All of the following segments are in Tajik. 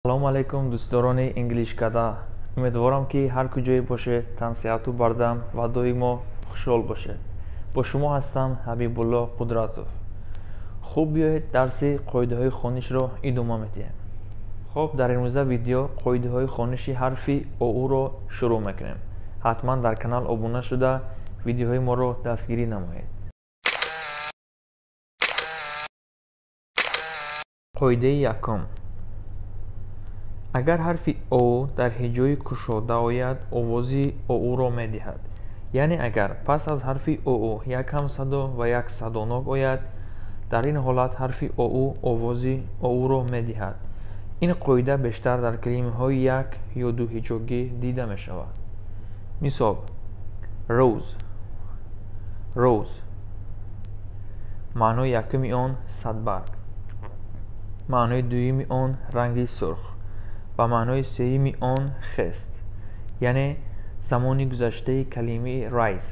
салом алайкум дӯстдорони Englishkada. Умедворем ки ҳар куҷое бошед тансиҳату бардам ва доимо хушҳол бошед. Бо шумо ҳастам Ҳабибулло Қудратов. хуб биёед дарси қоидаҳои хонишро идома медиҳем. хуб дар имрӯза видео қоидаҳои хониши ҳарфи оуро шурӯъ мекунем. ҳатман дар канал обуна шуда видеоҳои моро дастгирӣ намоед. қоидаи якум. агар ҳарфи о дар ҳиҷои кушода ояд, овози оуро медиҳад. яъне агар пас аз ҳарфи оо як ҳамсадо ва як садонок ояд, дар ин ҳолат ҳарфи оо овози оуро медиҳад. ин қоида бештар дар калимаҳои як ё дуҳиҷогӣ дида мешавад. мисол: рӯз, рӯз, маънои якуми он садбарг, маънои дуюми он ранги сурх ва маънои сеюми он хест, яъне замони гузаштаи калимаи райз.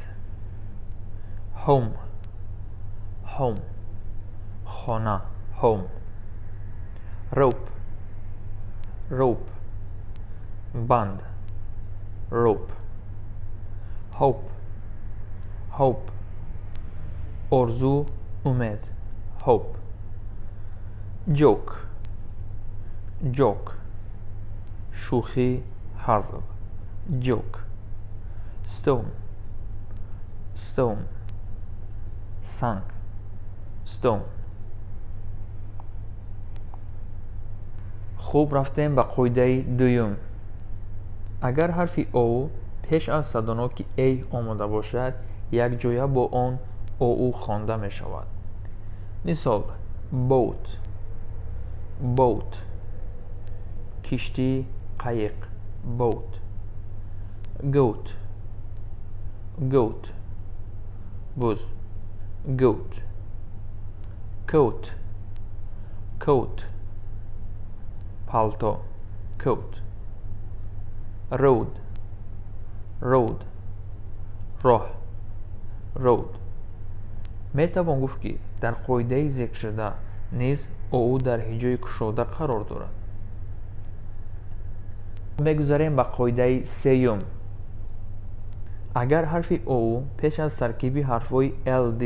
ҳом, ҳом, хона, ҳом. рӯб, рӯб, банд, рӯб. ҳоб, ҳоб, орзу, умед, ҳоб. ҷок, ҷок, шӯхӣ, ҳазл, ҷок. стон, стон, санг, стон. хуб рафтем ба қоидаи дуюм. агар ҳарфи о пеш аз садоноки эй омода бошад, якҷоя бо он оо хонда мешавад. мисол: боут, боут, киштӣ, қайиқ, боут. гӯт, гӯт, буз, гӯт. кӯт, кӯт, палто, кӯт. рӯд, рӯд, роҳ, рӯд. метавон гуфт ки дар қоидаи зикршуда низ оо дар ҳиҷои кушода қарор дорад. мегузарем ба қоидаи сеюм. агар ҳарфи оо пеш аз таркиби ҳарфҳои ld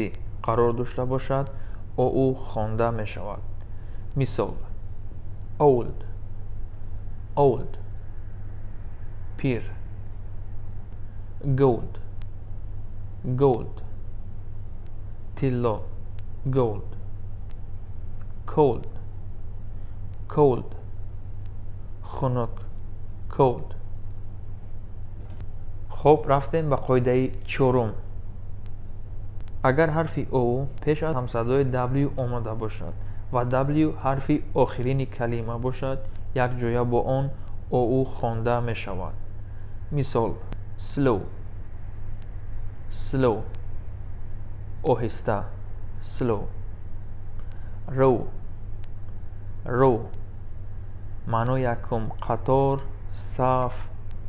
қарор дошта бошад, оо хонда мешавад. мисол: old, old, пир. gold, gold, тилло, gold. cold, cold, хунук, cold. хуб рафтем ба қоидаи чорум. агар ҳарфи о пеш аз ҳамсадои w омода бошад ва w ҳарфи охирини калима бошад, якҷоя бо он оо хонда мешавад. мисол: slow, slow, оҳиста, slow. row, row, маънои якум қатор, саф,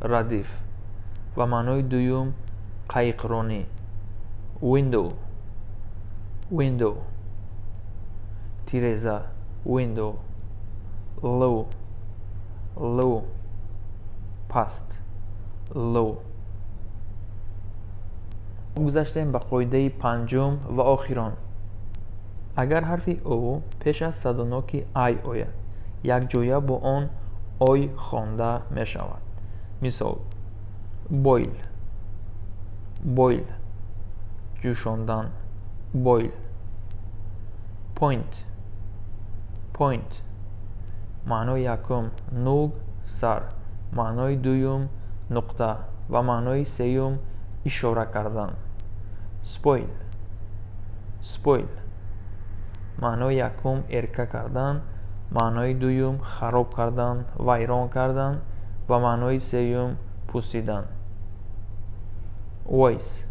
радиф ва маънои дуюм қайиқронӣ. window, window, тиреза, window. low, low, паст, low. гузаштем ба қоидаи панҷум ва охирон. агар ҳарфи о пеш аз садоноки ай ояд, якҷоя бо он ой хонда мешавад. мисол: бойл, бойл, ҷӯшондан, бойл. point, point, маънои якум нӯг, сар, маънои дуюм нуқта ва маънои сеюм ишора кардан. spoil, spoil, маънои якум эрка кардан, маънои дуюм хароб кардан, вайрон кардан ва маънои сеюм пусидан. voice,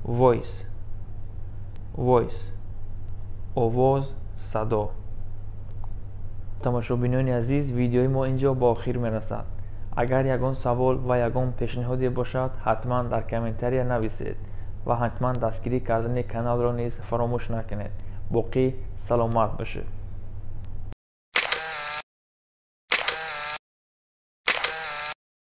voice, voice, овоз, садо. тамошобинони азиз, видеои мо инҷо ба охир мерасад. агар ягон савол ва ягон пешниҳоде бошад, ҳатман дар комментария нависед ва ҳатман дастгирӣ кардани каналро низ фаромӯш накунед. боқӣ саломат бошед.